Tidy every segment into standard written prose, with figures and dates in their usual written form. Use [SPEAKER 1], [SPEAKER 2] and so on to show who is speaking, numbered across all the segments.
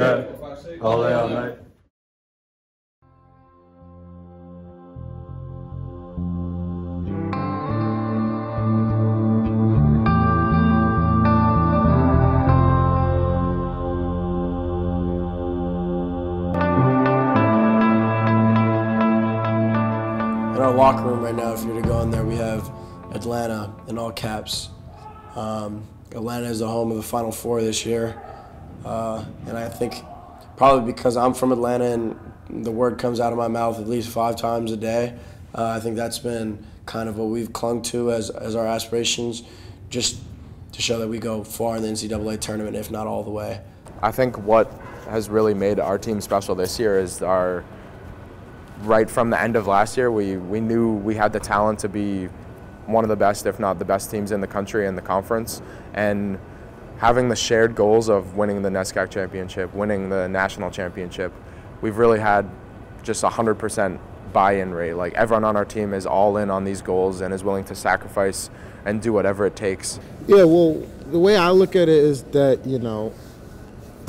[SPEAKER 1] night. All day, all night.
[SPEAKER 2] In our locker room right now, if you were to go in there, we have Atlanta in all caps. Atlanta is the home of the Final Four this year. And I think probably because I'm from Atlanta and the word comes out of my mouth at least 5 times a day, I think that's been kind of what we've clung to as our aspirations, just to show that we go far in the NCAA tournament, if not all the way.
[SPEAKER 3] I think what has really made our team special this year is right from the end of last year, we knew we had the talent to be one of the best, if not the best teams in the country in the conference. And having the shared goals of winning the NESCAC championship, winning the national championship, we've really had just 100% buy-in rate. Like, everyone on our team is all in on these goals and is willing to sacrifice and do whatever it takes.
[SPEAKER 4] Yeah, well, the way I look at it is that,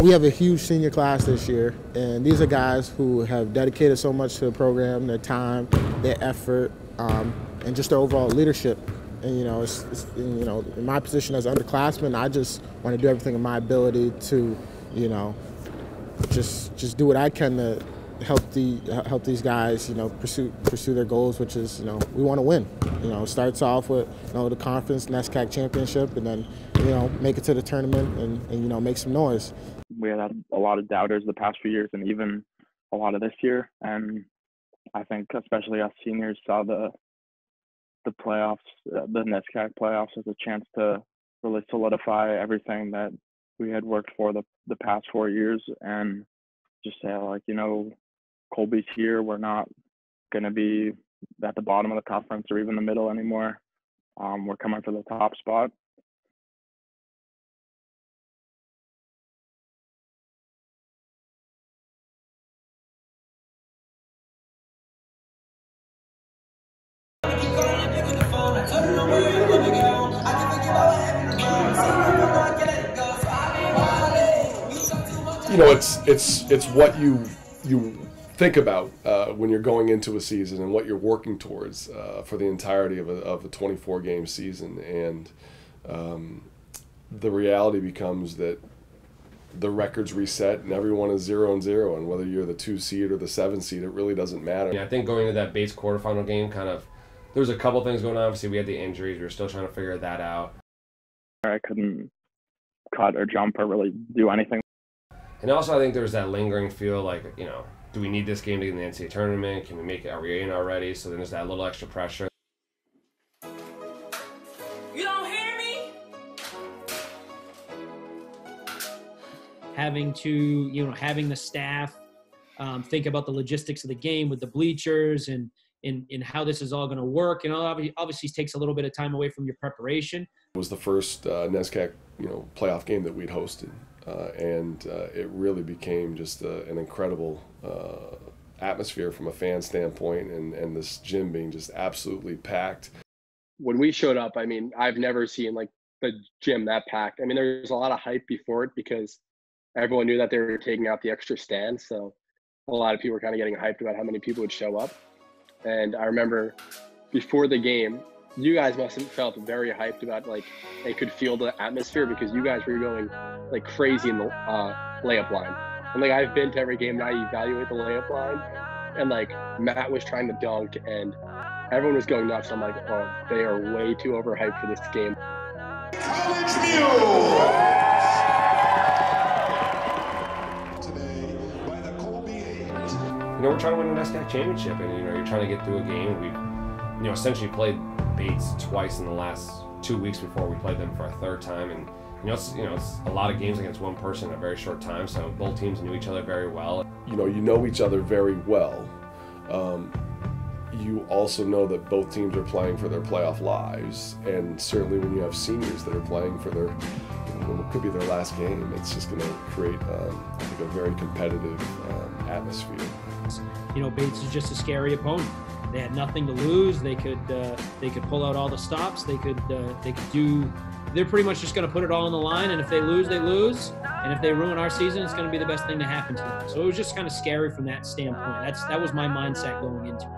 [SPEAKER 4] we have a huge senior class this year, and these are guys who have dedicated so much to the program, their time, their effort, and just their overall leadership. And in my position as an underclassman, I just want to do everything in my ability to, just do what I can to help these guys, pursue their goals, which is, we want to win. It starts off with, the conference NESCAC championship, and then, make it to the tournament and make some noise.
[SPEAKER 5] We had a lot of doubters the past few years, and even a lot of this year. And I think especially us seniors saw the playoffs, the NESCAC playoffs, as a chance to really solidify everything that we had worked for the past 4 years, and just say, Colby's here. We're not going to be at the bottom of the conference or even the middle anymore. We're coming for the top spot.
[SPEAKER 6] It's what you think about when you're going into a season and what you're working towards for the entirety of a 24-game season, and the reality becomes that the record's reset and everyone is 0-0, and whether you're the 2 seed or the 7 seed, it really doesn't matter.
[SPEAKER 7] Yeah, I think going into that base quarterfinal game, there was a couple things going on. Obviously, we had the injuries. We were still trying to figure that out.
[SPEAKER 5] I couldn't cut or jump or really do anything.
[SPEAKER 7] And also, I think there was that lingering feel like, do we need this game to get in the NCAA tournament? Can we make it? Are we in already? So then there's that little extra pressure.
[SPEAKER 8] You don't hear me? Having to, having the staff think about the logistics of the game with the bleachers and how this is all going to work. Obviously it takes a little bit of time away from your preparation.
[SPEAKER 6] It was the first NESCAC, playoff game that we'd hosted. And it really became just an incredible atmosphere from a fan standpoint, and this gym being just absolutely packed.
[SPEAKER 9] When we showed up, I've never seen the gym that packed. There's a lot of hype before it because everyone knew that they were taking out the extra stands. So a lot of people were kind of getting hyped about how many people would show up. And I remember before the game, you guys must have felt very hyped about they could feel the atmosphere because you guys were going crazy in the layup line. And I've been to every game and I evaluate the layup line, and Matt was trying to dunk and everyone was going nuts. I'm oh, they are way too overhyped for this game.
[SPEAKER 10] College Mules today by the Colby 8.
[SPEAKER 7] We're trying to win a NESCAC championship, and you're trying to get through a game. We've essentially played Bates twice in the last 2 weeks before we played them for a third time, and it's a lot of games against one person in a very short time. So both teams knew each other very well.
[SPEAKER 6] You know each other very well. You also know that both teams are playing for their playoff lives, and certainly when you have seniors that are playing for their, what could be their last game, it's just going to create, I think, a very competitive atmosphere.
[SPEAKER 8] Bates is just a scary opponent. They had nothing to lose. They could pull out all the stops. They could do they're pretty much just going to put it all on the line, and if they lose, they lose. And if they ruin our season, it's going to be the best thing to happen to them. So it was just kind of scary from that standpoint. That was my mindset going into it.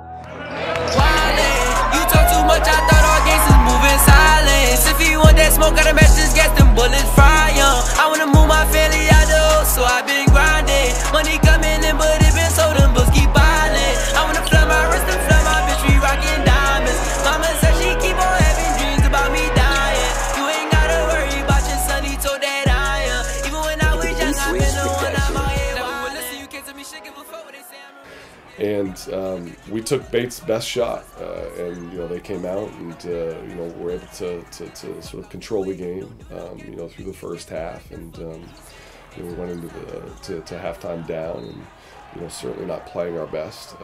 [SPEAKER 11] You talk too much, I thought our games is moving silence. If you want that smoke, gotta match this gas, them bullets fry young. I wanna move my family out the house, so I've been grinding. Money coming in, but it been so them bills keep piling. I wanna flood my wrist and flood my bitch, we rockin' diamonds. Mama said she keep on having dreams about me dying. You ain't gotta worry about your son, he told that I am. Even when I was young, I've been the one I'm out here. Never would listen, you came to me shaking before they say I'm
[SPEAKER 6] and we took Bates' best shot, and they came out and were able to sort of control the game, through the first half, and we went into to halftime down, and certainly not playing our best.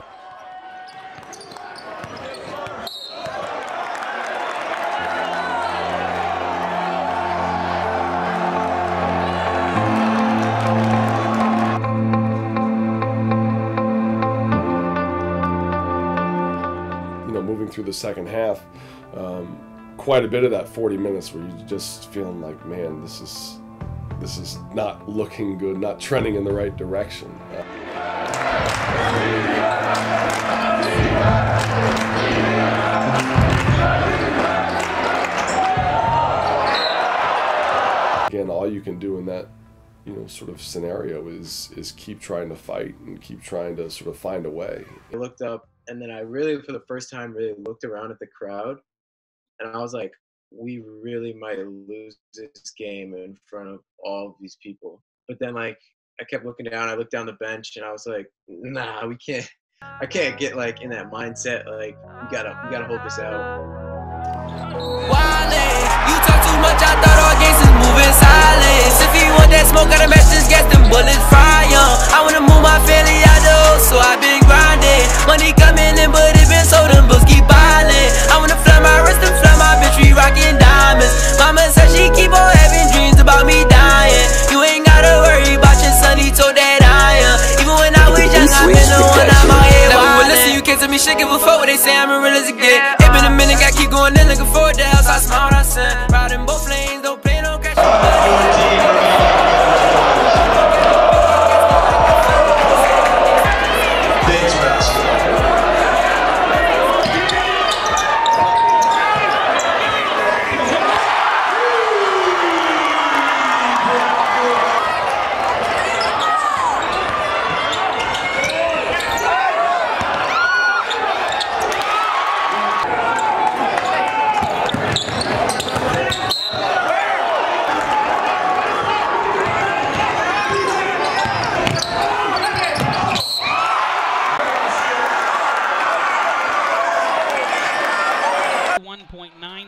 [SPEAKER 6] Moving through the second half, quite a bit of that 40 minutes where you're just feeling like, man, this is not looking good, not trending in the right direction. Again, all you can do in that sort of scenario is keep trying to fight and keep trying to sort of find a way.
[SPEAKER 12] I looked up, and then I really, for the first time, really looked around at the crowd, and I was like, we really might lose this game in front of all of these people. But then, like, I kept looking down, I looked down the bench, and I was like, nah, we can't, I can't get, like, in that mindset, like, we gotta hold this out.
[SPEAKER 11] You talk too much, I thought our games is moving silence. If you want that smoke, gotta match this gas, them bullets fry young. I wanna move my family out the house, so I've been grinding. Money coming in, but it been so them bills keep piling. I wanna flood my wrist and flood my bitch, we rockin' diamonds. Mama said she keep on having dreams about me dying. You ain't gotta worry about your son, he told that I am. Even when I was young, I've been the one I'm out here wildin'. Listen, you came to me shaking before, they say I'm real as it get. It been a minute, got keep going in, looking forward to house, I smile, I send. Riding both lanes, don't play no catch.
[SPEAKER 10] Bates basketball.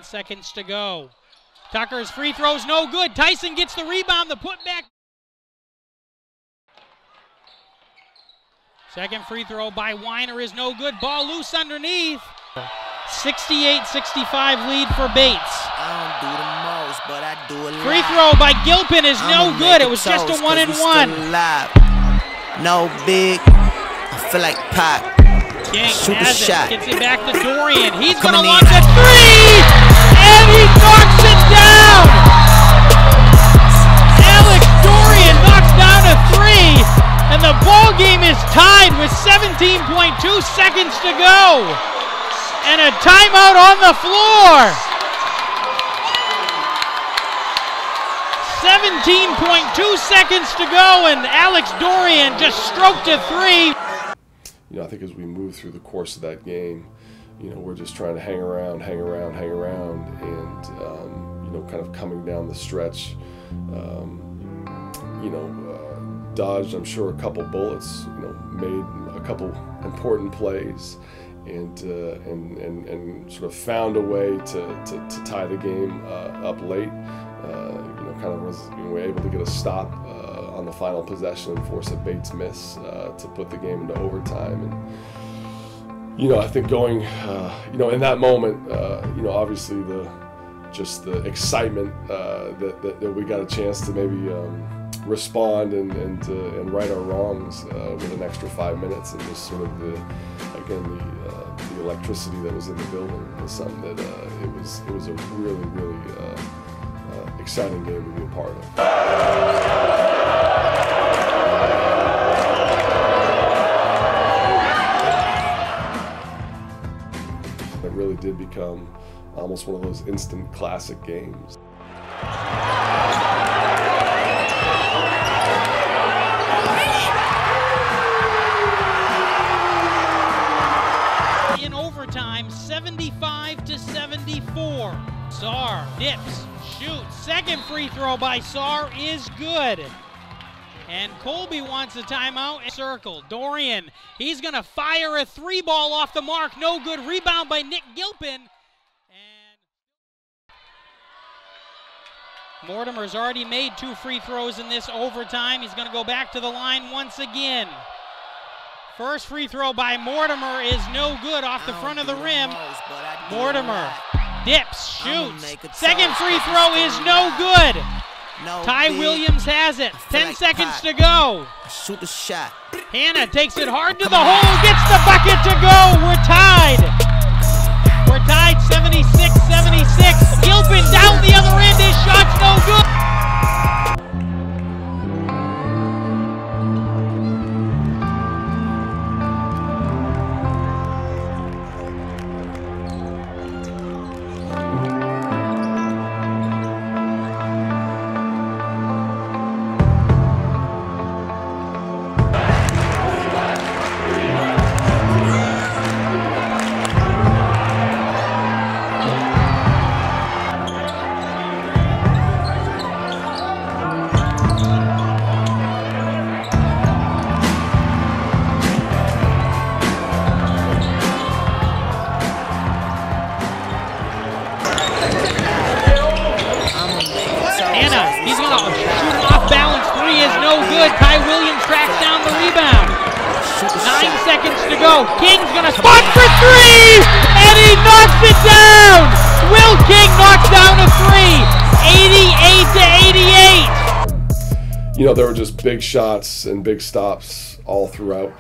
[SPEAKER 13] Seconds to go. Tucker's free throw's no good. Tyson gets the rebound, the putback. Second free throw by Weiner is no good. Ball loose underneath. 68-65 lead for Bates.
[SPEAKER 11] I don't do the most, but I do a lot.
[SPEAKER 13] Free throw by Gilpin is no good. It was just a 1-and-1.
[SPEAKER 11] No big. I feel like Pac.
[SPEAKER 13] Shoot
[SPEAKER 11] the shot.
[SPEAKER 13] Gets it back to Dorion. He's going to launch a three! And he knocks it down! Alex Dorion knocks down a three, and the ball game is tied with 17.2 seconds to go. And a timeout on the floor. 17.2 seconds to go, and Alex Dorion just stroked a three.
[SPEAKER 6] I think as we move through the course of that game, we're just trying to hang around, and kind of coming down the stretch, dodged, I'm sure, a couple bullets, made a couple important plays, and sort of found a way to tie the game up late. Kind of was able to get a stop on the final possession and force a Bates miss to put the game into overtime. And I think going, in that moment, obviously the excitement that we got a chance to maybe respond and right our wrongs with an extra 5 minutes, and just sort of the electricity that was in the building was something that it was a really exciting game to be a part of. It really did become almost one of those instant classic games.
[SPEAKER 13] In overtime, 75-74. Saar dips, shoots. Second free throw by Saar is good. And Colby wants a timeout. Circle. Dorion, he's going to fire a three ball off the mark. No good. Rebound by Nick Gilpin. And Mortimer's already made 2 free throws in this overtime. He's going to go back to the line once again. First free throw by Mortimer is no good off the front of the rim. Mortimer dips, shoots. Second free throw is no good. Ty Williams has it. 10 seconds to go.
[SPEAKER 11] Shoot the shot.
[SPEAKER 13] Hannah takes it hard to the hole, gets the bucket to go. We're tied. We're tied 76-76. Gilpin down the other end. His shot's no good. He's going to shoot an off-balance three is no good. Ty Williams tracks down the rebound. 9 seconds to go. King's going to spot for three, and he knocks it down. Will King knocks down a three, 88-88.
[SPEAKER 6] You know, there were just big shots and big stops all throughout,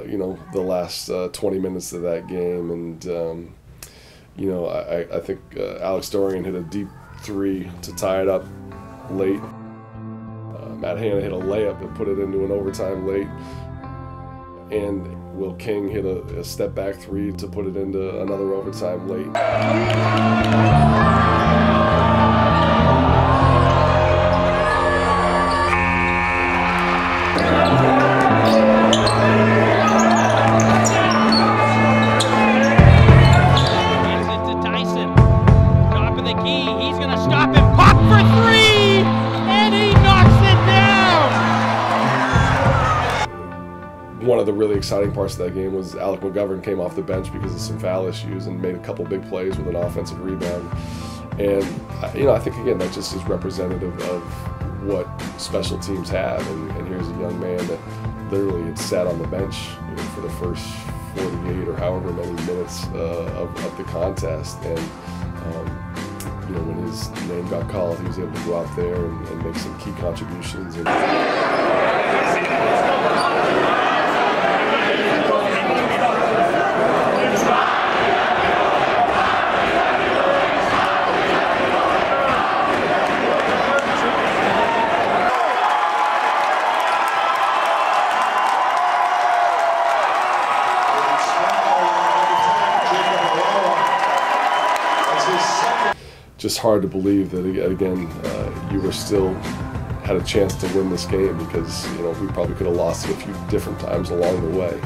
[SPEAKER 6] you know, the last 20 minutes of that game. And, you know, I think Alex Dorion hit a deep three to tie it up late. Matt Hannah hit a layup and put it into an overtime late. And Will King hit a step back three to put it into another overtime late. One of the really exciting parts of that game was Alec McGovern came off the bench because of some foul issues and made a couple big plays with an offensive rebound. And, you know, I think, again, that just is representative of what special teams have. And here's a young man that literally had sat on the bench, you know, for the first 48 or however many minutes of the contest. And, you know, when his name got called, he was able to go out there and make some key contributions. Just hard to believe that, again, you were still had a chance to win this game, because, you know, we probably could have lost it a few different times along the way.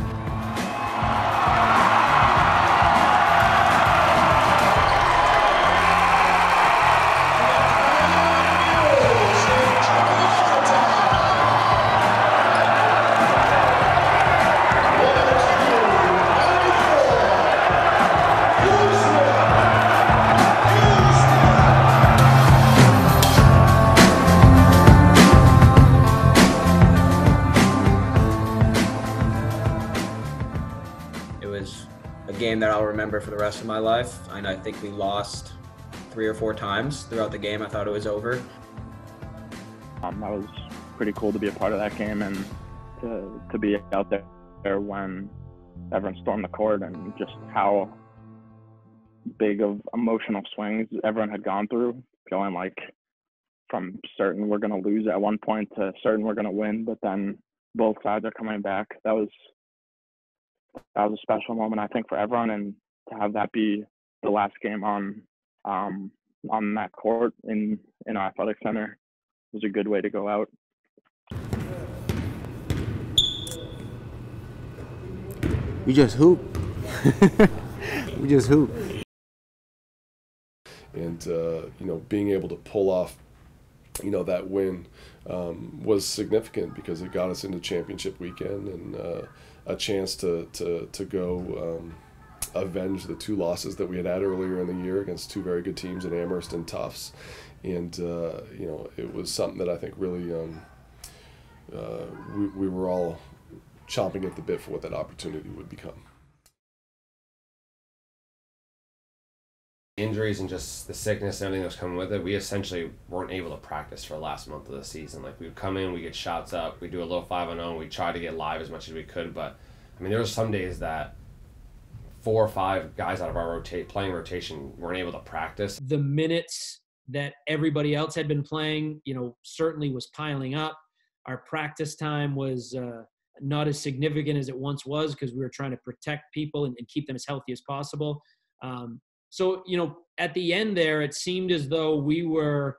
[SPEAKER 14] Game that I'll remember for the rest of my life. And I think we lost 3 or 4 times throughout the game. I thought it was over.
[SPEAKER 5] That was pretty cool to be a part of that game, and to be out there when everyone stormed the court, and just how big of emotional swings everyone had gone through, feeling like from certain we're going to lose at one point to certain we're going to win, but then both sides are coming back. That was a special moment, I think, for everyone, and to have that be the last game on that court in our athletic center was a good way to go out.
[SPEAKER 15] We just hoop. We just hoop.
[SPEAKER 6] And being able to pull off, that win was significant because it got us into championship weekend and a chance to go avenge the 2 losses that we had earlier in the year against 2 very good teams in Amherst and Tufts. And it was something that I think really we were all chomping at the bit for what that opportunity would become.
[SPEAKER 7] Injuries and just the sickness and everything that was coming with it, we essentially weren't able to practice for the last month of the season. Like, we would come in, we get shots up, we do a little 5-on-0, we try to get live as much as we could, but I mean, there were some days that 4 or 5 guys out of our playing rotation weren't able to practice.
[SPEAKER 8] The minutes that everybody else had been playing, certainly was piling up. Our practice time was not as significant as it once was because we were trying to protect people and keep them as healthy as possible. So, at the end there, it seemed as though we were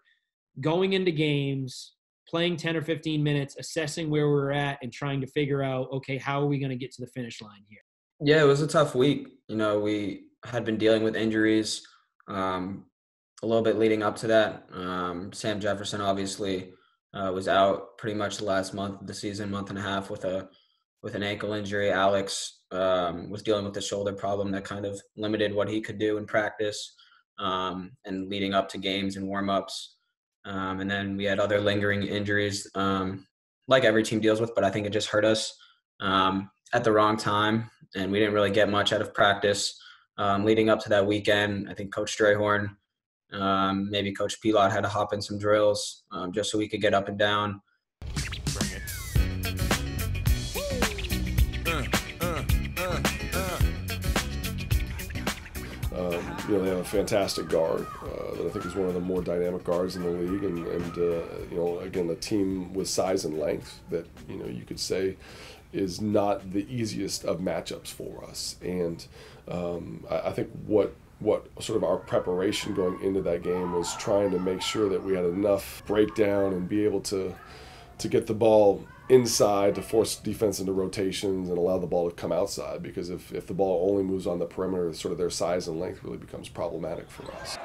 [SPEAKER 8] going into games, playing 10 or 15 minutes, assessing where we're at and trying to figure out, okay, how are we going to get to the finish line here?
[SPEAKER 14] Yeah, it was a tough week. We had been dealing with injuries a little bit leading up to that. Sam Jefferson obviously was out pretty much the last month of the season, month and a half with an ankle injury. Alex was dealing with a shoulder problem that kind of limited what he could do in practice and leading up to games and warm-ups. And then we had other lingering injuries like every team deals with, but I think it just hurt us at the wrong time, and we didn't really get much out of practice. Leading up to that weekend, I think Coach Strayhorn, maybe Coach Pilot had to hop in some drills just so we could get up and down.
[SPEAKER 6] They have a fantastic guard that I think is one of the more dynamic guards in the league, and again, a team with size and length that you could say is not the easiest of matchups for us. And I think what sort of our preparation going into that game was trying to make sure that we had enough breakdown and be able to get the ball inside to force defense into rotations and allow the ball to come outside, because if the ball only moves on the perimeter, sort of their size and length really becomes problematic for us.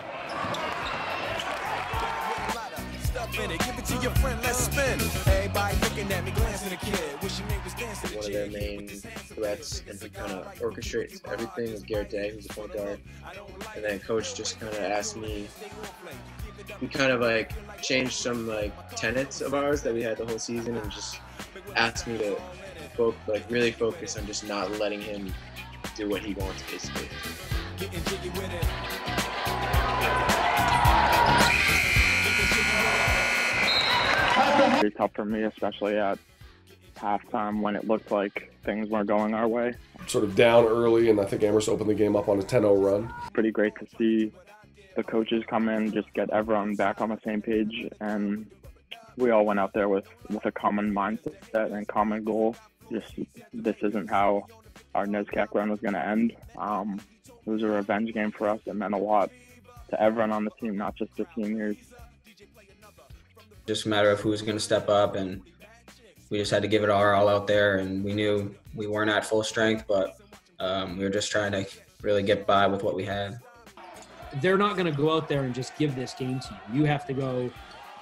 [SPEAKER 6] One
[SPEAKER 12] of their main threats and who kind of orchestrates everything is Garrett Day, who's a point guard. And then coach just kind of asked me, we kind of changed some tenets of ours that we had the whole season, and just asked me to really focus on just not letting him do what he wants, basically.
[SPEAKER 5] Very tough for me, especially at halftime when it looked like things weren't going our way.
[SPEAKER 6] Sort of down early, and I think Amherst opened the game up on a 10-0 run.
[SPEAKER 5] Pretty great to see the coaches come in, just get everyone back on the same page, and we all went out there with a common mindset and common goal. Just, this isn't how our NESCAC run was going to end. It was a revenge game for us. It meant a lot to everyone on the team, not just the seniors.
[SPEAKER 14] Just a matter of who's going to step up, and we just had to give it our all out there, and we knew we weren't at full strength, but we were just trying to really get by with what we had.
[SPEAKER 8] They're not going to go out there and just give this game to you. You have to go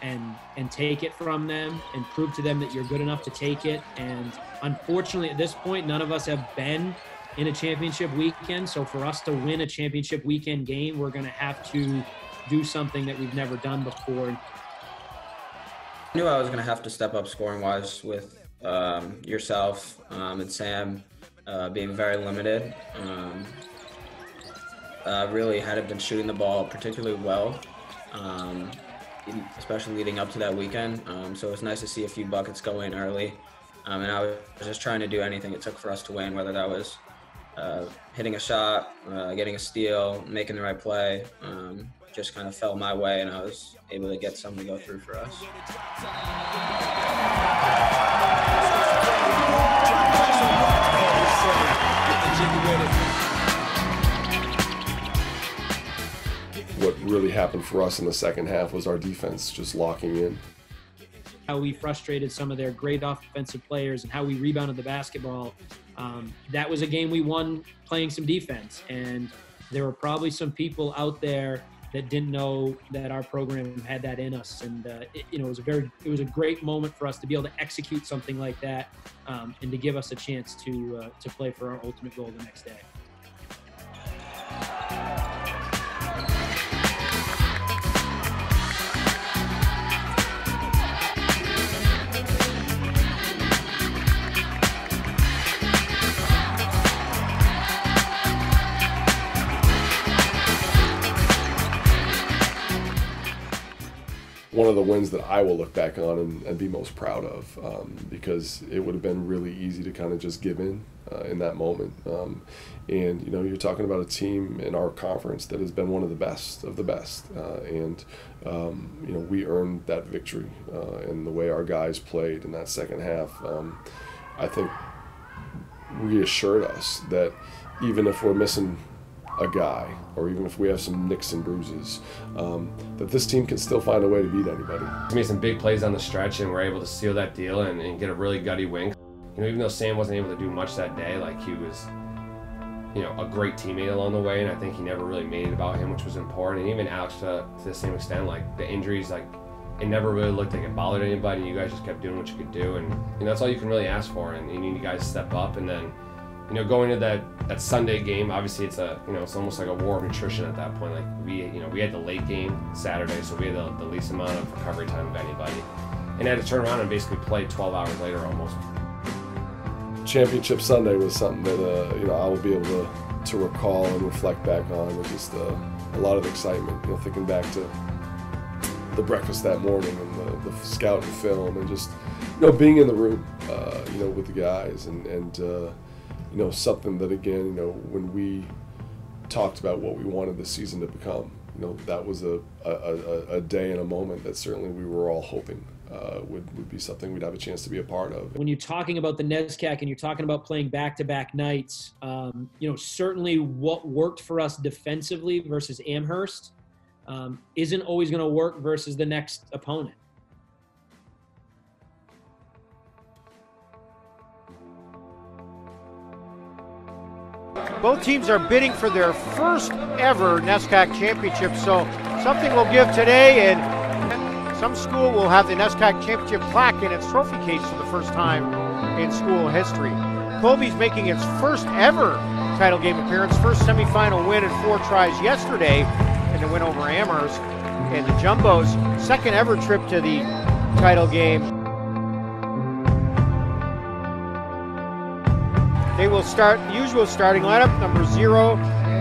[SPEAKER 8] and take it from them and prove to them that you're good enough to take it. And unfortunately, at this point, none of us have been in a championship weekend. So for us to win a championship weekend game, we're going to have to do something that we've never done before.
[SPEAKER 14] I knew I was going to have to step up scoring-wise with yourself and Sam being very limited. Really hadn't been shooting the ball particularly well, especially leading up to that weekend. So it was nice to see a few buckets go in early. And I was just trying to do anything it took for us to win, whether that was hitting a shot, getting a steal, making the right play, just kind of fell my way, and I was able to get something to go through for us.
[SPEAKER 6] What really happened for us in the second half was our defense just locking in.
[SPEAKER 8] How we frustrated some of their great offensive players and how we rebounded the basketball. That was a game we won playing some defense. And there were probably some people out there that didn't know that our program had that in us. And it was a great moment for us to be able to execute something like that, and to give us a chance to play for our ultimate goal the next day.
[SPEAKER 6] One of the wins that I will look back on and be most proud of, because it would have been really easy to kind of just give in that moment. And you're talking about a team in our conference that has been one of the best of the best, and we earned that victory, and the way our guys played in that second half, I think reassured us that even if we're missing a guy, or even if we have some nicks and bruises, that this team can still find a way to beat anybody.
[SPEAKER 7] We made some big plays on the stretch, and we're able to seal that deal and get a really gutty win. Even though Sam wasn't able to do much that day, like, he was, a great teammate along the way, and I think he never really made it about him, which was important. And even Alex, to the same extent, like, the injuries, like, it never really looked like it bothered anybody. You guys just kept doing what you could do, and that's all you can really ask for. And you need you guys to step up, and then, going into that Sunday game, obviously it's it's almost like a war of nutrition at that point. Like, we had the late game Saturday, so we had the least amount of recovery time of anybody, and had to turn around and basically play 12 hours later almost.
[SPEAKER 6] Championship Sunday was something that I will be able to recall and reflect back on with just a lot of excitement. Thinking back to the breakfast that morning and the scouting film, and just being in the room, with the guys, and something that, again, when we talked about what we wanted the season to become, that was a day and a moment that certainly we were all hoping would be something we'd have a chance to be a part of.
[SPEAKER 8] When you're talking about the NESCAC and you're talking about playing back-to-back nights, certainly what worked for us defensively versus Amherst isn't always going to work versus the next opponent.
[SPEAKER 16] Both teams are bidding for their first ever NESCAC championship, so something we'll give today, and some school will have the NESCAC championship plaque in its trophy case for the first time in school history. Colby's making its first ever title game appearance, first semifinal win in 4 tries yesterday in the win over Amherst, and the Jumbos' second ever trip to the title game. They will start the usual starting lineup. Number 0,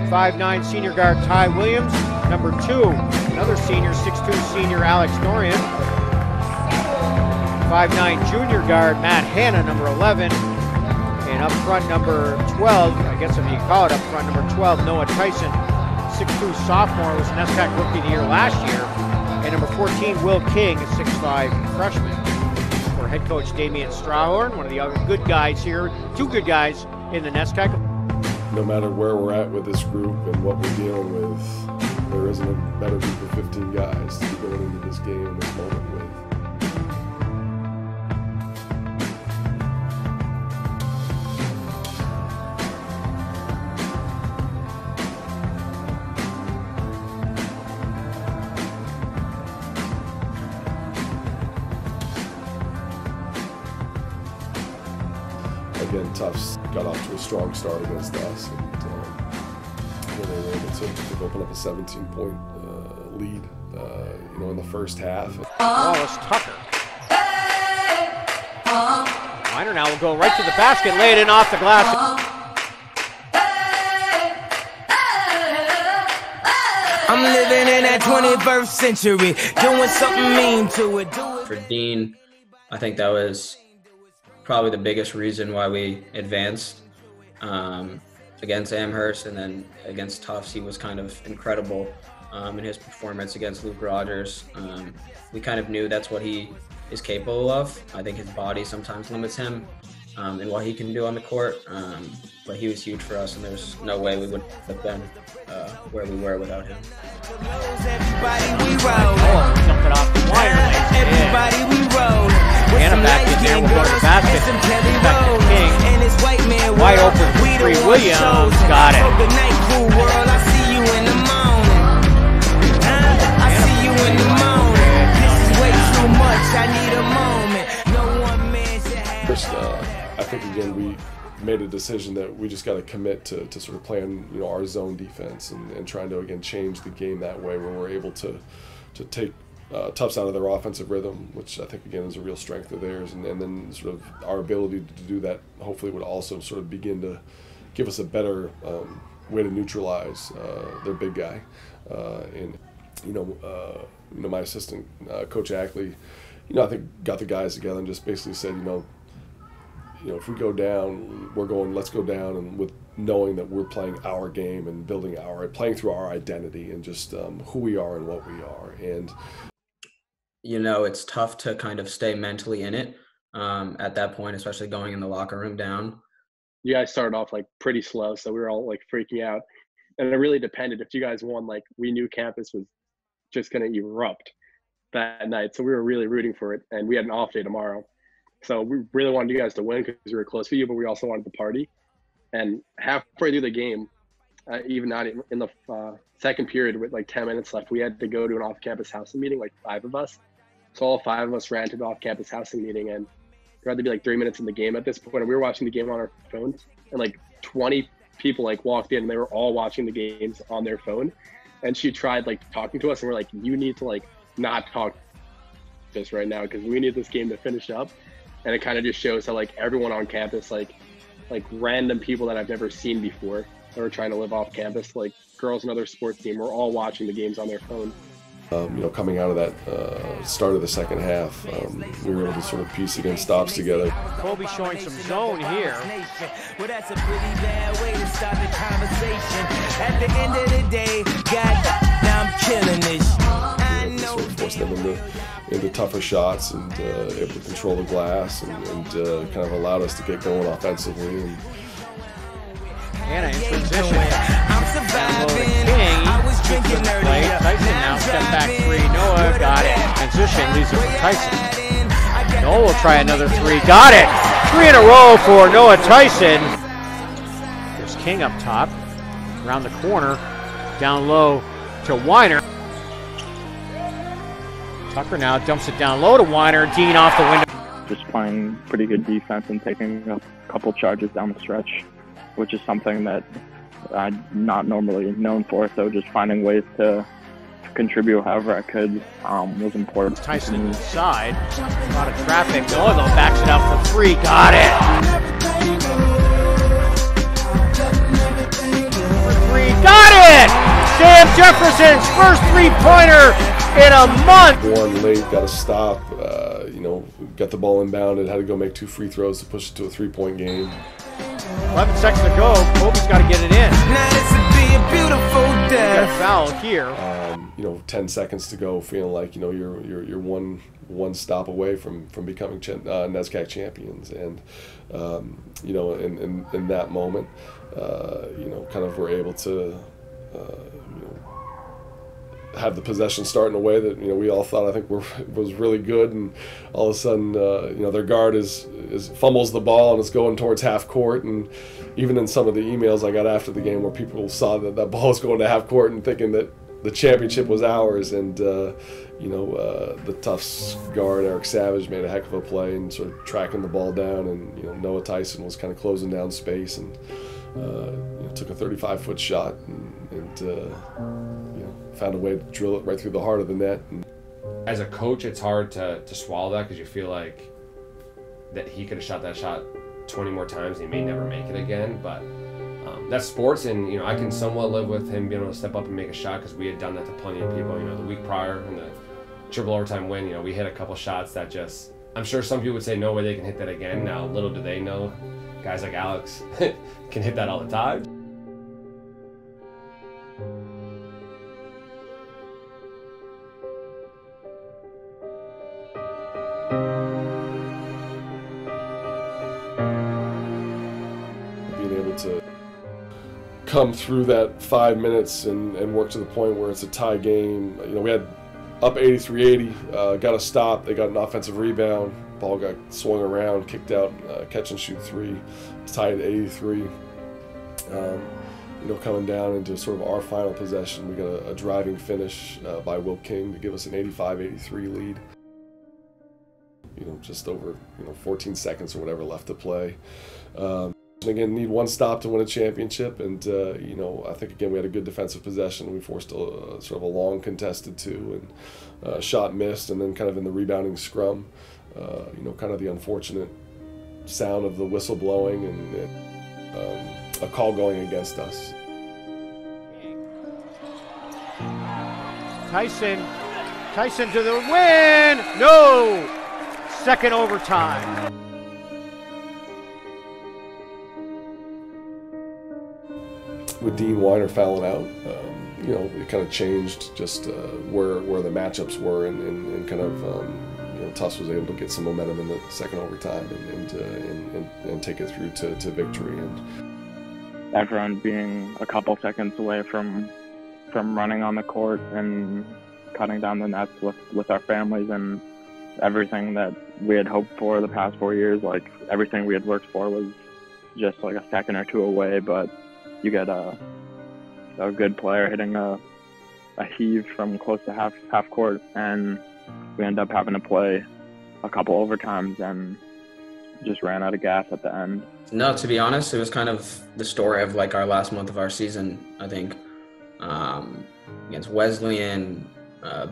[SPEAKER 16] 5'9" senior guard Ty Williams. Number 2, another senior, 6'2" senior Alex Dorion. 5'9" junior guard Matt Hanna, number 11. And up front, number 12, I guess if you call it up front, number 12, Noah Tyson. 6'2" sophomore, was NESCAC Rookie of the Year last year. And number 14, Will King, a 6'5" freshman. For head coach Damian Strawhorn, one of the other good guys here, 2 good guys in the NESCAC.
[SPEAKER 6] No matter where we're at with this group and what we're dealing with, there isn't a better group of 15 guys to be going into this game in this moment with. Again, Tufts got off to a strong start against us, and they were able to open up a 17-point lead, in the first half.
[SPEAKER 16] Wallace Tucker. Miner now will go right to the basket, lay it in off the glass.
[SPEAKER 11] I'm living in that 21st century, doing something mean to it.
[SPEAKER 14] For Dean, I think that was probably the biggest reason why we advanced against Amherst, and then against Tufts he was kind of incredible. in his performance against Luke Rogers. We kind of knew that's what he is capable of. I think his body sometimes limits him in what he can do on the court, but he was huge for us, and there's no way we would have been where we were without him.
[SPEAKER 16] Jumping off the wire, Anna back in there, will go to the basket. Back to King. Wide open for three. Williams got it.
[SPEAKER 6] First, I think again we made a decision that we just got to commit to sort of playing our zone defense and trying to again change the game that way, where we're able to take Tufts out of their offensive rhythm, which I think again is a real strength of theirs, and then sort of our ability to do that hopefully would also sort of begin to give us a better way to neutralize their big guy. And my assistant Coach Ackley, I think got the guys together and just basically said, if we go down, let's go down, and with knowing that we're playing our game and playing through our identity and just who we are and what we are. And
[SPEAKER 14] it's tough to kind of stay mentally in it at that point, especially going in the locker room down.
[SPEAKER 9] You guys started off like pretty slow, so we were all like freaking out, and it really depended. If you guys won, like we knew campus was just going to erupt that night, so we were really rooting for it, and we had an off day tomorrow. So we really wanted you guys to win because we were close to you, but we also wanted to party. And halfway through the game, even not in the second period with like 10 minutes left, we had to go to an off-campus housing meeting, like 5 of us. So all 5 of us ran to the off-campus housing meeting, and there had to be like 3 minutes in the game at this point. And we were watching the game on our phones, and like 20 people like walked in, and they were all watching the games on their phone. And she tried like talking to us, and we're like, you need to like not talk to us right now because we need this game to finish up. And it kind of just shows how like everyone on campus, like random people that I've never seen before that are trying to live off campus, like girls and other sports team, we're all watching the games on their phone.
[SPEAKER 6] Coming out of that start of the second half, we were able to sort of piece again stops together.
[SPEAKER 16] Colby showing some zone here.
[SPEAKER 11] Well, that's a pretty bad way to start the conversation. At the end of the day, God, now I'm killing this.
[SPEAKER 6] Sort of forced them into tougher shots and able to control the glass and kind of allowed us to get going offensively. And
[SPEAKER 16] Anna in transition. Down low to King. Play. Tyson now step back 3. Noah got it. Transition leaves it for Tyson. Noah will try another 3. Got it. 3 in a row for Noah Tyson. There's King up top. Around the corner. Down low to Weiner. Tucker now dumps it down low to Weiner. Dean off the window.
[SPEAKER 5] Just playing pretty good defense and taking a couple charges down the stretch, which is something that I'm not normally known for. So just finding ways to contribute however I could was important.
[SPEAKER 16] Tyson inside. A lot of traffic. Noah though backs it out for 3. Got it. 3. Got it. Sam Jefferson's first 3-pointer in a month.
[SPEAKER 6] One late, got to stop. Got the ball inbounded, had to go make 2 free throws to push it to a 3-point game.
[SPEAKER 16] 11 seconds to go. Colby's got to get it in.
[SPEAKER 11] Now this would be a beautiful day.
[SPEAKER 16] Got a foul here.
[SPEAKER 6] 10 seconds to go, feeling like you're one stop away from becoming NESCAC champions, and in that moment, kind of were able to. Have the possession start in a way that we all thought was really good, and all of a sudden their guard is fumbles the ball and it's going towards half court, and even in some of the emails I got after the game where people saw that ball was going to half court and thinking that the championship was ours, and the Tufts guard Eric Savage made a heck of a play and sort of tracking the ball down, and Noah Tyson was kind of closing down space and took a 35-foot shot and found a way to drill it right through the heart of the net.
[SPEAKER 7] As a coach, it's hard to swallow that because you feel like that he could have shot that shot 20 more times and he may never make it again. But that's sports, and I can somewhat live with him being able to step up and make a shot because we had done that to plenty of people. The week prior in the triple overtime win, we hit a couple shots that just, I'm sure some people would say no way they can hit that again. Now, little do they know, guys like Alex can hit that all the time.
[SPEAKER 6] come through that 5 minutes and work to the point where it's a tie game. You know, we had up 83-80, got a stop. They got an offensive rebound. Ball got swung around, kicked out, catch and shoot three. It's tied at 83. You know, coming down into sort of our final possession, we got a driving finish by Will King to give us an 85-83 lead. You know, just over 14 seconds or whatever left to play. Again, need one stop to win a championship, and you know, I think again we had a good defensive possession. We forced sort of a long contested two, and shot missed, and then kind of in the rebounding scrum, you know, kind of the unfortunate sound of the whistle blowing and a call going against us.
[SPEAKER 16] Tyson to the win. No, second overtime.
[SPEAKER 6] With Dean Weiner fouling out, you know, it kind of changed just where the matchups were, and kind of you know, Tufts was able to get some momentum in the second overtime and take it through to victory. And
[SPEAKER 5] everyone being a couple seconds away from running on the court and cutting down the nets with our families, and everything that we had hoped for the past 4 years, like everything we had worked for was just like a second or two away, but you get a good player hitting a heave from close to half court, and we end up having to play a couple overtimes and just ran out of gas at the end.
[SPEAKER 14] No, to be honest, it was kind of the story of like our last month of our season, I think. Against Wesleyan,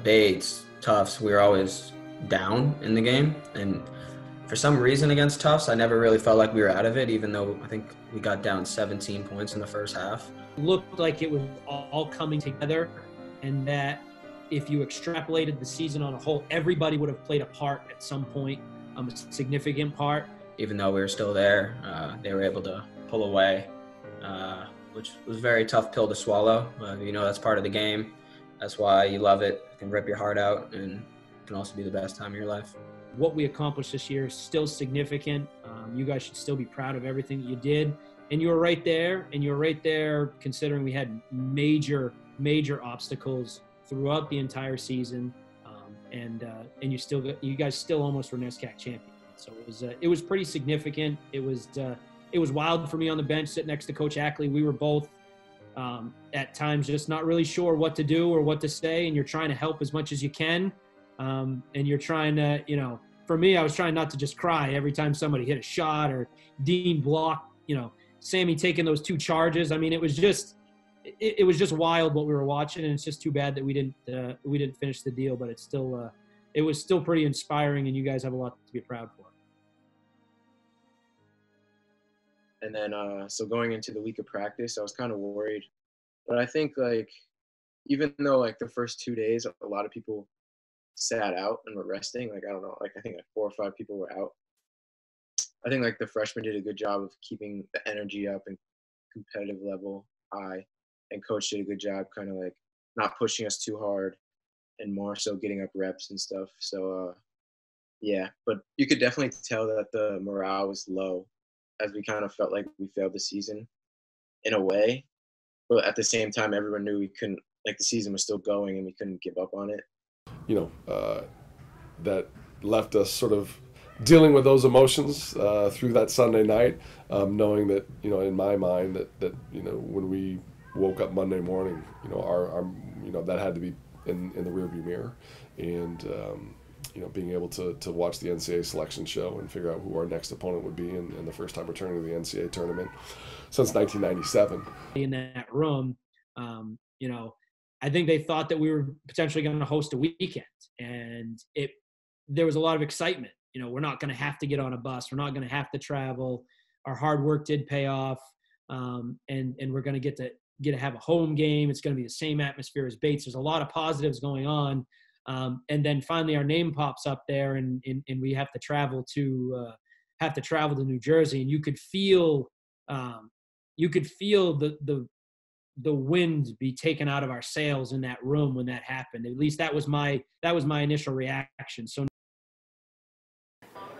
[SPEAKER 14] Bates, Tufts, we were always down in the game, and for some reason against Tufts, I never really felt like we were out of it, even though I think we got down 17 points in the first half.
[SPEAKER 8] It looked like it was all coming together, and that if you extrapolated the season on a whole, everybody would have played a part at some point, a significant part.
[SPEAKER 14] Even though we were still there, they were able to pull away, which was a very tough pill to swallow. You know, that's part of the game. That's why you love it. It can rip your heart out, and it can also be the best time of your life.
[SPEAKER 8] What we accomplished this year is still significant. You guys should still be proud of everything that you did. And you were right there, considering we had major obstacles throughout the entire season. And you guys still almost were NESCAC champions. So it was pretty significant. It was wild for me on the bench sitting next to Coach Ackley. We were both at times just not really sure what to do or what to say, and you're trying to help as much as you can. And you're trying to, you know, for me, I was trying not to just cry every time somebody hit a shot or Dean blocked, you know, Sammy taking those two charges. I mean, it was just wild what we were watching, and it's just too bad that we didn't finish the deal. But it was still pretty inspiring, and you guys have a lot to be proud for.
[SPEAKER 12] And then, so going into the week of practice, I was kind of worried, but I think like, even though like the first 2 days, a lot of people sat out and were resting, like, I don't know, like I think like 4 or 5 people were out. I think like the freshmen did a good job of keeping the energy up and competitive level high, and coach did a good job kind of like not pushing us too hard and more so getting up reps and stuff. So yeah, but you could definitely tell that the morale was low, as we kind of felt like we failed the season in a way, but at the same time everyone knew we couldn't, like the season was still going and we couldn't give up on it.
[SPEAKER 6] You know, that left us sort of dealing with those emotions through that Sunday night, knowing that, you know, in my mind that you know, when we woke up Monday morning, you know, our you know, that had to be in the rearview mirror, and you know, being able to watch the NCAA selection show and figure out who our next opponent would be, and the first time returning to the NCAA tournament since 1997.
[SPEAKER 8] In that room, you know, I think they thought that we were potentially going to host a weekend, and there was a lot of excitement. You know, we're not going to have to get on a bus. We're not going to have to travel. Our hard work did pay off, and we're going to get to have a home game. It's going to be the same atmosphere as Bates. There's a lot of positives going on, and then finally our name pops up there, and we have to travel to New Jersey, and you could feel the wind be taken out of our sails in that room when that happened. At least that was my initial reaction. So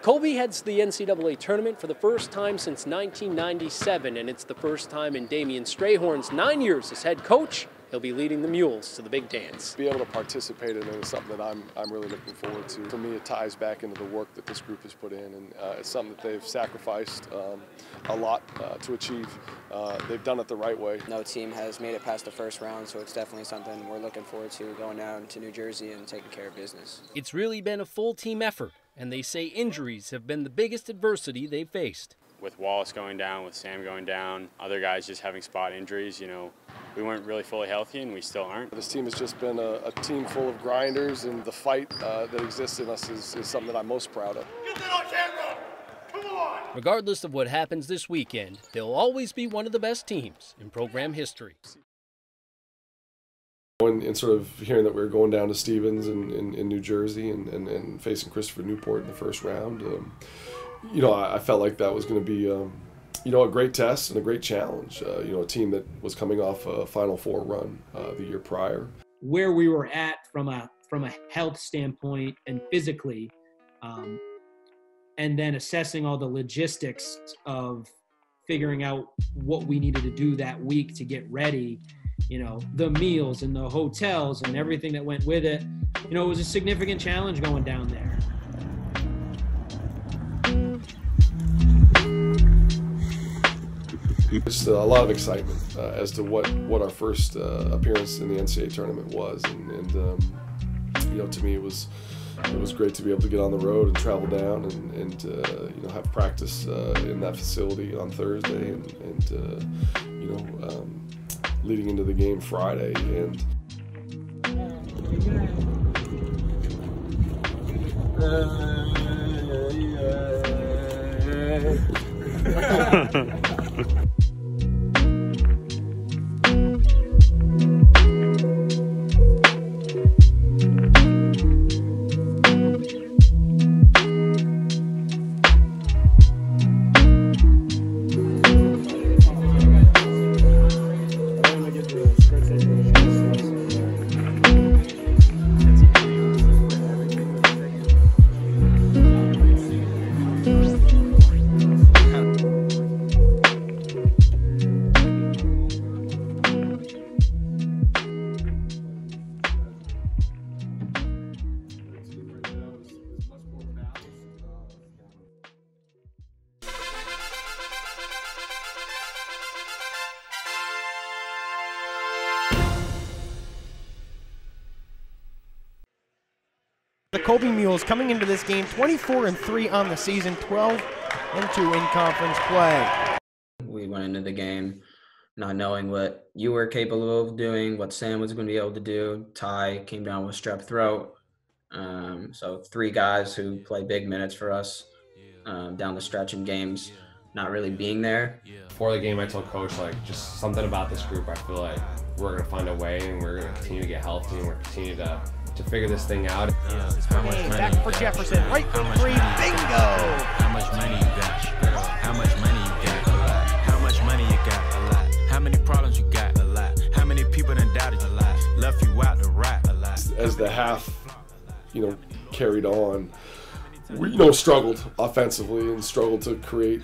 [SPEAKER 17] Colby heads the NCAA tournament for the first time since 1997, and it's the first time in Damian Strayhorn's 9 years as head coach. He'll be leading the Mules to the big dance.
[SPEAKER 6] Be able to participate in it is something that I'm really looking forward to. For me, it ties back into the work that this group has put in, and it's something that they've sacrificed a lot to achieve. They've done it the right way.
[SPEAKER 18] No team has made it past the first round, so it's definitely something we're looking forward to, going down to New Jersey and taking care of business.
[SPEAKER 17] It's really been a full team effort, and they say injuries have been the biggest adversity they've faced.
[SPEAKER 19] With Wallace going down, with Sam going down, other guys just having spot injuries, you know, we weren't really fully healthy, and we still aren't.
[SPEAKER 6] This team has just been a team full of grinders, and the fight that exists in us is something that I'm most proud of.
[SPEAKER 10] Get that on camera! Come on!
[SPEAKER 17] Regardless of what happens this weekend, they'll always be one of the best teams in program history.
[SPEAKER 6] And sort of hearing that we were going down to Stevens in New Jersey and facing Christopher Newport in the first round, you know, I felt like that was going to be, you know, a great test and a great challenge. You know, a team that was coming off a Final Four run the year prior.
[SPEAKER 8] Where we were at from a health standpoint and physically, and then assessing all the logistics of figuring out what we needed to do that week to get ready. You know, the meals and the hotels and everything that went with it. You know, it was a significant challenge going down there.
[SPEAKER 6] Just a lot of excitement as to what our first appearance in the NCAA tournament was, and you know, to me it was great to be able to get on the road and travel down and you know, have practice in that facility on Thursday and you know, leading into the game Friday. And
[SPEAKER 16] The Colby Mules coming into this game 24-3 on the season, 12-2 in conference play.
[SPEAKER 14] We went into the game not knowing what you were capable of doing, what Sam was going to be able to do. Ty came down with strep throat. So 3 guys who play big minutes for us down the stretch in games, not really being there.
[SPEAKER 7] Before the game, I told Coach, like, just something about this group, I feel like we're going to find a way, and we're going to continue to get healthy, and we're going to continue to figure this thing out.
[SPEAKER 16] How much money back for Jefferson, right wing three, bingo!
[SPEAKER 20] How much money you got? How much money you got? A lot. How much money you got? A lot. How many problems you got? A lot. How many people done doubted you? A lot. Left you out to rap? A lot.
[SPEAKER 6] As the half, you know, carried on, we, you know, struggled offensively and struggled to create,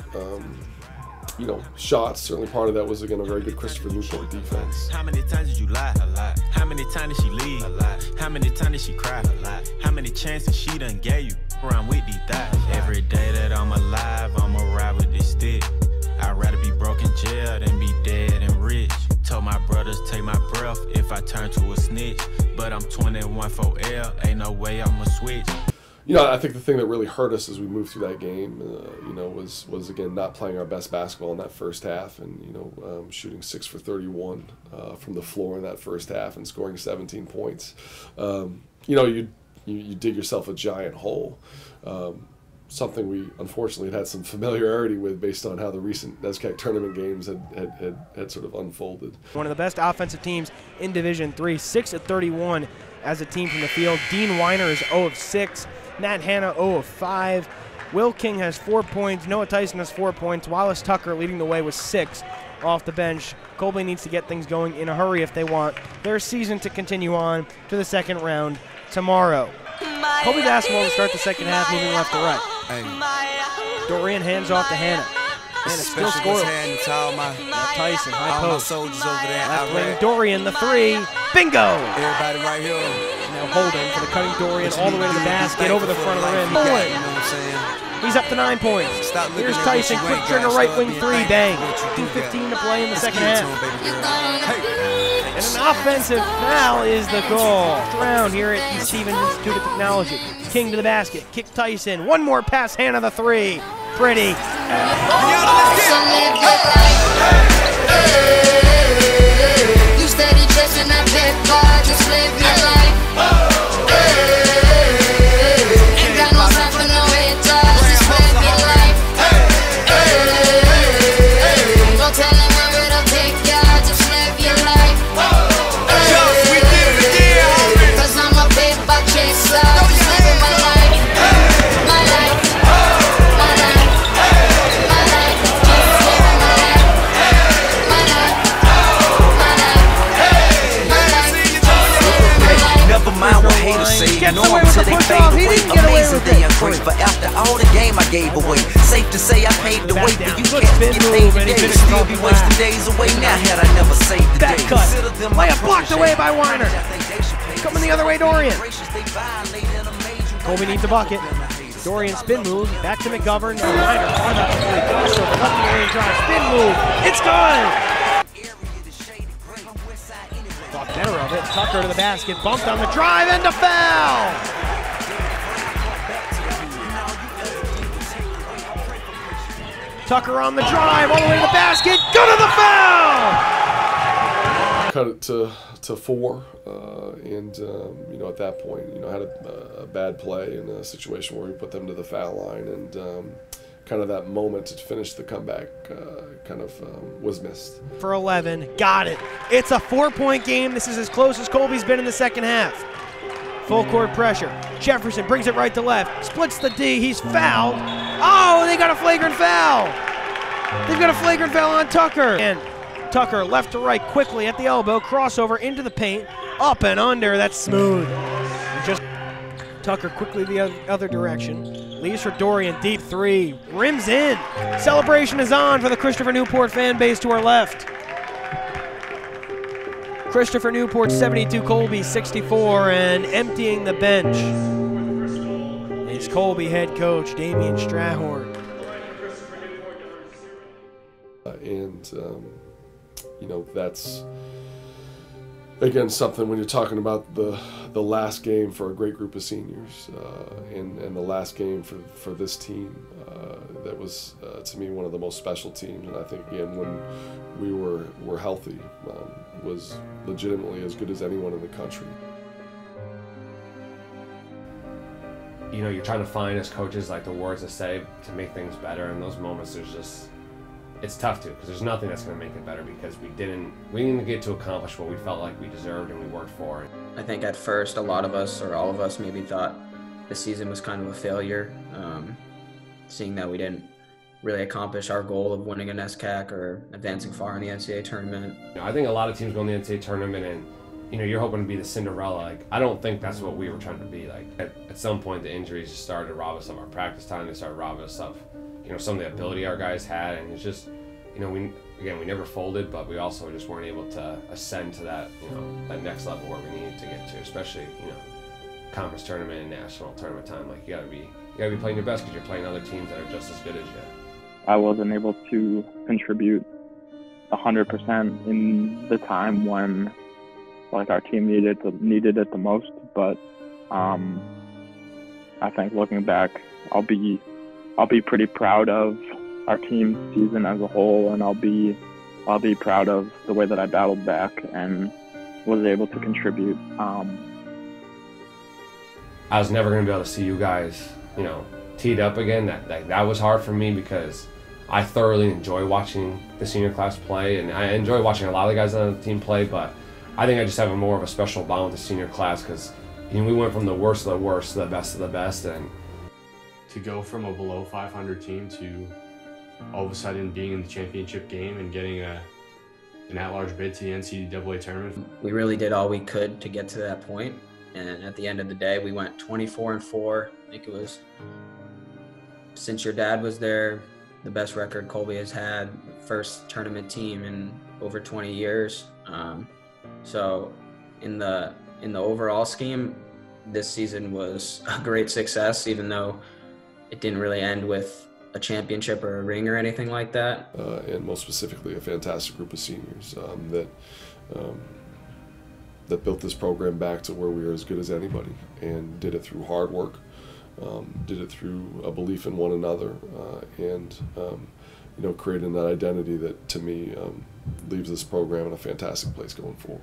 [SPEAKER 6] you know, shots. Certainly part of that was, again, a very good Christopher Newport defense.
[SPEAKER 20] How many times did you lie? A lot. How many times did she leave? A lot. How many times did she cry? A lot. How many chances she done gave you? Around with these thighs. Every day that I'm alive, I'ma ride with this stick. I'd rather be broke in jail than be dead and rich. Told my brothers take my breath if I turn to a snitch. But I'm 21 for L, ain't no way I'ma switch.
[SPEAKER 6] You know, I think the thing that really hurt us as we moved through that game, you know, was again not playing our best basketball in that first half, and you know, shooting 6 for 31 from the floor in that first half and scoring 17 points. You know, you dig yourself a giant hole. Something we unfortunately had some familiarity with based on how the recent NESCAC tournament games had sort of unfolded.
[SPEAKER 16] One of the best offensive teams in Division III, 6 of 31 as a team from the field. Dean Weiner is 0 of 6. Matt Hanna 0 of 5. Will King has 4 points. Noah Tyson has 4 points. Wallace Tucker leading the way with 6 off the bench. Colby needs to get things going in a hurry if they want their season to continue on to the second round tomorrow. Colby basketball to start the second half, moving left to right.
[SPEAKER 17] Dorion hands off to Hannah. Hannah still scoreless. Tyson, high post. Left wing Dorion, the three. Bingo!
[SPEAKER 20] Everybody right here.
[SPEAKER 17] Now holding for the cutting Dorion all the way to the basket, over the front of the rim. He's up to 9 points. Here's Tyson, quick trigger right wing three, bang. 2:15 to play in the second half. And an offensive foul is the call. Round here at the Stevens Institute of Technology. King to the basket, kicks Tyson. One more pass, Hannah the three. Pretty.
[SPEAKER 11] You steady chasing that big bar, just live your life. Ain't got no time for no haters, just live your life. Don't tell them where it'll take ya, just live your life. Cause I'm a paper chaser, just living my life. My life, my life, my life, just living my life. My life, my life, my life.
[SPEAKER 21] Never mind what haters say. Ignore them till they fade away. Amazing they ungrateful. After all the game I gave away, safe to say I paved the way for you cats to get paid today. Still be wasting days away now had I never saved the day.
[SPEAKER 17] Layup blocked away by Weiner. Coming the other way, Dorion. Colby needs a bucket. Dorion spin move, back to McGovern. Weiner on up the three, crossover, left lane drive, spin move. It's good! Thought better of it. Tucker to the basket, bumped on the drive, and a foul! Tucker on the drive, all the way to the basket, go to the foul!
[SPEAKER 6] Cut it to 4, and you know, at that point, you know, had a bad play in a situation where we put them to the foul line, and kind of that moment to finish the comeback was missed.
[SPEAKER 17] For 11, got it. It's a 4-point game. This is as close as Colby's been in the second half. Full court pressure. Jefferson brings it right to left, splits the D, he's fouled. Oh, they got a flagrant foul. They've got a flagrant foul on Tucker. And Tucker left to right quickly at the elbow, crossover into the paint, up and under, that's smooth. And just Tucker quickly the other direction. Leaves for Dorion, deep three, rims in. Celebration is on for the Christopher Newport fan base to our left. Christopher Newport 72, Colby 64, and emptying the bench is Colby head coach Damian Strahorn.
[SPEAKER 6] You know, that's again something when you're talking about the last game for a great group of seniors, and the last game for this team, that was to me one of the most special teams. And I think again when we were healthy, was legitimately as good as anyone in the country.
[SPEAKER 7] You know, you're trying to find as coaches like the words to say to make things better. In those moments, it's tough to, because there's nothing that's going to make it better, because we didn't get to accomplish what we felt like we deserved and we worked for.
[SPEAKER 14] I think at first a lot of us, or all of us, maybe thought the season was kind of a failure, seeing that we didn't really accomplish our goal of winning an SCAC or advancing far in the NCAA tournament.
[SPEAKER 7] You know, I think a lot of teams go in the NCAA tournament and, you know, you're hoping to be the Cinderella. Like, I don't think that's what we were trying to be. Like, at some point the injuries just started to rob us of our practice time. They started robbing us of, you know, some of the ability our guys had, and it's just, you know, we never folded, but we also just weren't able to ascend to that, you know, that next level where we needed to get to, especially, you know, conference tournament and national tournament time. Like, you gotta be playing your best because you're playing other teams that are just as good as you.
[SPEAKER 5] I wasn't able to contribute 100% in the time when, like, our team needed it the most. But I think looking back, I'll be pretty proud of our team season as a whole, and I'll be proud of the way that I battled back and was able to contribute.
[SPEAKER 7] I was never going to be able to see you guys, you know, teed up again. That was hard for me, because I thoroughly enjoy watching the senior class play, and I enjoy watching a lot of the guys on the team play, but I think I just have more of a special bond with the senior class, because, you know, we went from the worst of the worst to the best of the best. And
[SPEAKER 22] to go from a below 500 team to all of a sudden being in the championship game and getting an at-large bid to the NCAA tournament.
[SPEAKER 14] We really did all we could to get to that point, and at the end of the day, we went 24-4. I think it was since your dad was there, the best record Colby has had, first tournament team in over 20 years. So in the overall scheme, this season was a great success, even though it didn't really end with a championship or a ring or anything like that.
[SPEAKER 6] And most specifically, a fantastic group of seniors that built this program back to where we are as good as anybody, and did it through hard work, did it through a belief in one another, and creating that identity that, to me, leaves this program in a fantastic place going forward.